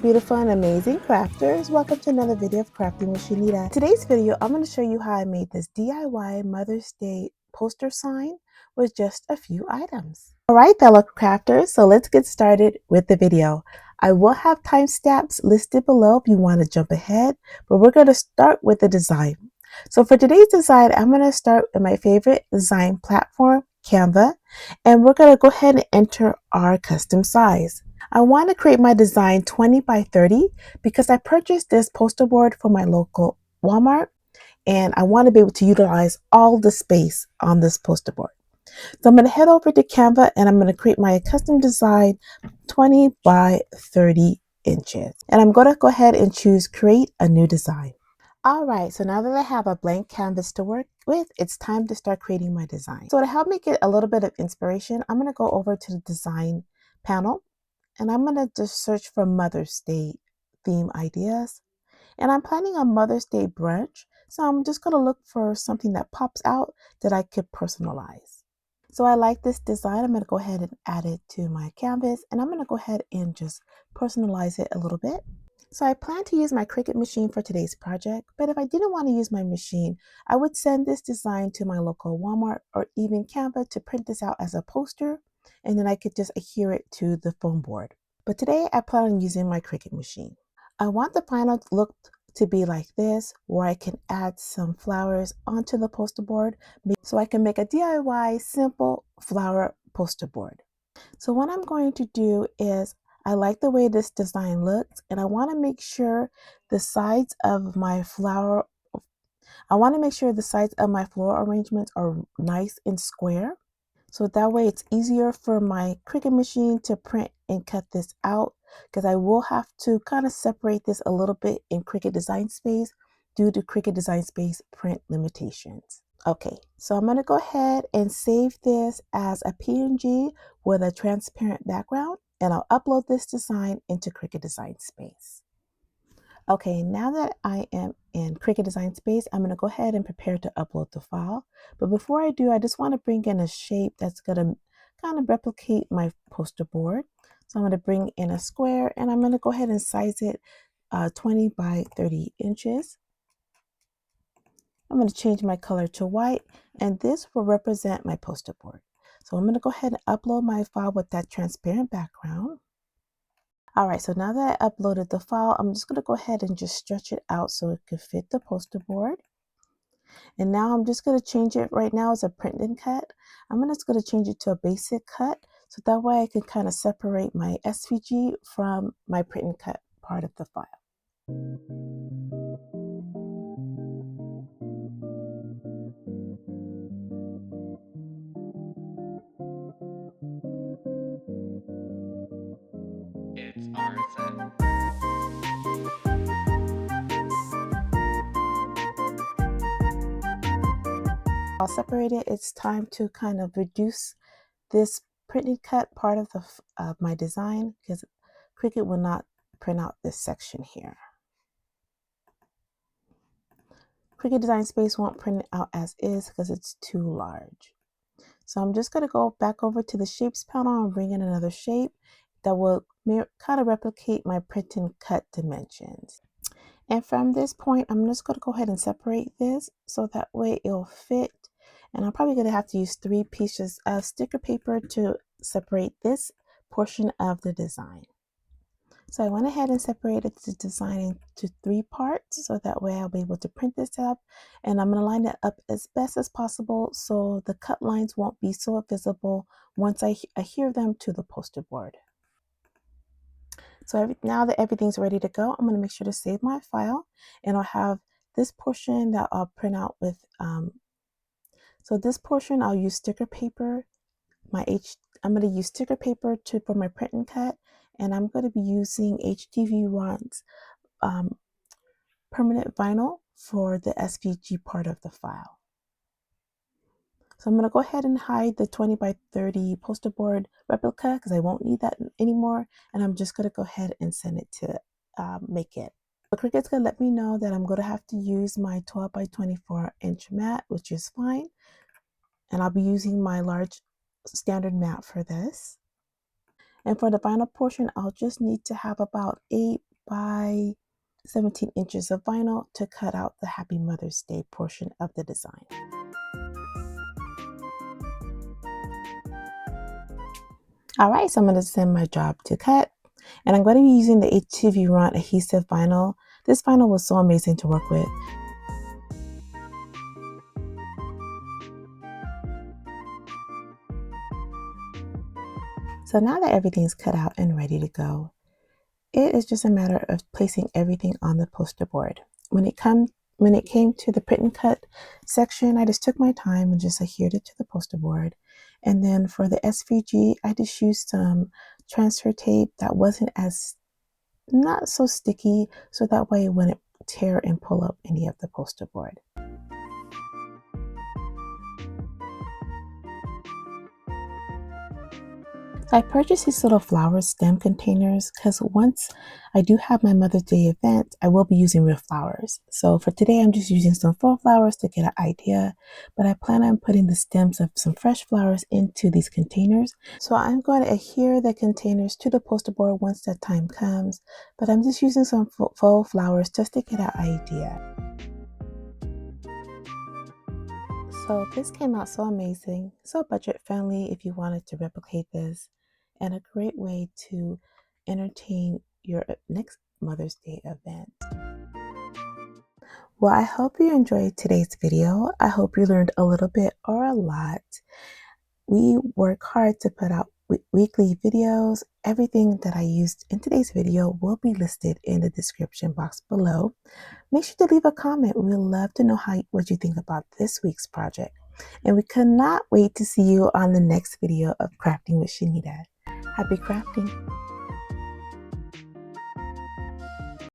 beautiful and amazing crafters. Welcome to another video of Crafting with Shaneda. Today's video, I'm going to show you how I made this DIY Mother's Day poster sign with just a few items. Alright fellow crafters, so let's get started with the video. I will have timestamps listed below if you want to jump ahead, but we're going to start with the design. So for today's design, I'm going to start with my favorite design platform, Canva, and we're going to go ahead and enter our custom size. I want to create my design 20 by 30 because I purchased this poster board from my local Walmart and I want to be able to utilize all the space on this poster board. So I'm going to head over to Canva and I'm going to create my custom design 20 by 30 inches. And I'm going to go ahead and choose create a new design. Alright, so now that I have a blank canvas to work with, it's time to start creating my design. So to help me get a little bit of inspiration, I'm going to go over to the design panel. And I'm going to just search for Mother's Day theme ideas. And I'm planning a Mother's Day brunch. So I'm just going to look for something that pops out that I could personalize. So I like this design. I'm going to go ahead and add it to my canvas. And I'm going to go ahead and just personalize it a little bit. So I plan to use my Cricut machine for today's project. But if I didn't want to use my machine, I would send this design to my local Walmart or even Canva to print this out as a poster. And then I could just adhere it to the foam board. But today I plan on using my Cricut machine. I want the final look to be like this, where I can add some flowers onto the poster board so I can make a DIY simple flower poster board. So what I'm going to do is, I like the way this design looks and I want to make sure the sides of my flower arrangements are nice and square. So that way it's easier for my Cricut machine to print and cut this out, because I will have to kind of separate this a little bit in Cricut Design Space due to Cricut Design Space print limitations. Okay, so I'm going to go ahead and save this as a PNG with a transparent background, and I'll upload this design into Cricut Design Space. Okay, now that I am in Cricut Design Space, I'm going to go ahead and prepare to upload the file. But before I do, I just want to bring in a shape that's going to kind of replicate my poster board. So I'm going to bring in a square and I'm going to go ahead and size it 20 by 30 inches. I'm going to change my color to white, and this will represent my poster board. So I'm going to go ahead and upload my file with that transparent background. Alright, so now that I uploaded the file, I'm just going to go ahead and just stretch it out so it could fit the poster board. And now I'm just going to change it. Right now as a print and cut. I'm just going to change it to a basic cut, so that way I can kind of separate my SVG from my print and cut part of the file. It's our set. I'll separate it. It's time to kind of reduce this print and cut part of my design, because Cricut will not print out this section here. Cricut Design Space won't print it out as is because it's too large. So I'm just going to go back over to the shapes panel and bring in another shape that will kind of replicate my print and cut dimensions. And from this point, I'm just going to go ahead and separate this so that way it'll fit. And I'm probably going to have to use 3 pieces of sticker paper to separate this portion of the design. So I went ahead and separated the design into 3 parts so that way I'll be able to print this up, and I'm going to line it up as best as possible so the cut lines won't be so visible once I adhere them to the poster board. So now that everything's ready to go, I'm going to make sure to save my file, and I'll have this portion that I'll print out with, so this portion I'll use sticker paper. I'm going to use sticker paper for my print and cut, and I'm going to be using HTV Ron's permanent vinyl for the SVG part of the file. So I'm going to go ahead and hide the 20 by 30 poster board replica because I won't need that anymore, and I'm just going to go ahead and send it to make it. The Cricut's going to let me know that I'm going to have to use my 12 by 24 inch mat, which is fine, and I'll be using my large standard mat for this. And for the vinyl portion, I'll just need to have about 8 by 17 inches of vinyl to cut out the Happy Mother's Day portion of the design. All right, so I'm going to send my job to cut, and I'm going to be using the H2V Run adhesive vinyl. This vinyl was so amazing to work with. So now that everything's cut out and ready to go, it is just a matter of placing everything on the poster board. When it came to the print and cut section, I just took my time and just adhered it to the poster board. And then for the SVG, I just used some transfer tape that wasn't as not so sticky, so that way it wouldn't tear and pull up any of the poster board. I purchased these little flower stem containers because once I do have my Mother's Day event, I will be using real flowers. So for today, I'm just using some faux flowers to get an idea, but I plan on putting the stems of some fresh flowers into these containers. So I'm going to adhere the containers to the poster board once that time comes, but I'm just using some faux flowers just to get an idea. So this came out so amazing, so budget friendly if you wanted to replicate this, and a great way to entertain your next Mother's Day event. Well, I hope you enjoyed today's video. I hope you learned a little bit or a lot. We work hard to put out weekly videos. Everything that I used in today's video will be listed in the description box below. Make sure to leave a comment. We would love to know what you think about this week's project. And we cannot wait to see you on the next video of Crafting with Shaneda. Happy crafting!